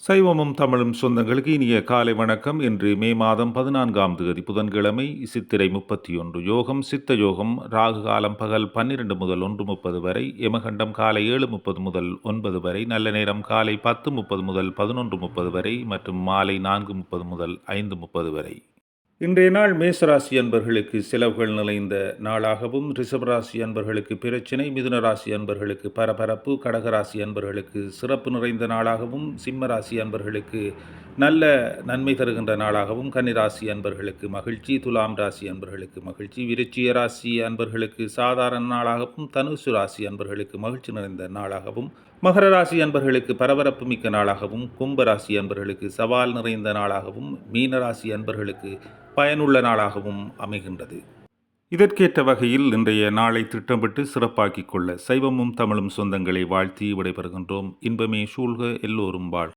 சைவமும் தமிழும் சொந்தங்களுக்கு இனிய காலை வணக்கம். இன்று மே மாதம் 14ஆம் தேதி புதன்கிழமை, சித்திரை 31. யோகம் சித்த யோகம். ராகு காலம் பகல் 12 முதல் 1:30 வரை, யமகண்டம் காலை 7:30 முதல் 9 வரை, நல்ல நேரம் காலை 10:30 முதல் 11:30 வரை மற்றும் மாலை 4:30 முதல் 5:30 வரை. இன்றைய நாள் மேசராசி அன்பர்களுக்கு செலவுகள் நிறைந்த நாளாகவும், ரிஷபராசி அன்பர்களுக்கு பிரச்சினை, மிதுன ராசி அன்பர்களுக்கு பரபரப்பு, கடகராசி அன்பர்களுக்கு சிறப்பு நிறைந்த நாளாகவும், சிம்ம ராசி அன்பர்களுக்கு நல்ல நன்மை தருகின்ற நாளாகவும், கன்னிராசி அன்பர்களுக்கு மகிழ்ச்சி, துலாம் ராசி அன்பர்களுக்கு மகிழ்ச்சி, விருச்சிக ராசி அன்பர்களுக்கு சாதாரண நாளாகவும், தனுசு ராசி அன்பர்களுக்கு மகிழ்ச்சி நிறைந்த நாளாகவும், மகர ராசி அன்பர்களுக்கு பரபரப்பு மிக்க நாளாகவும், கும்ப ராசி அன்பர்களுக்கு சவால் நிறைந்த நாளாகவும், மீன ராசி அன்பர்களுக்கு பயனுள்ள நாளாகவும் அமைகின்றது. இதற்கேற்ற வகையில் இன்றைய நாளை திட்டமிட்டு சிறப்பாக்கிக் கொள்ள சைவமும் தமிழும் சொந்தங்களை வாழ்த்தி விடைபெறுகின்றோம். இன்பமே சூழ்க, எல்லோரும் வாழ்க.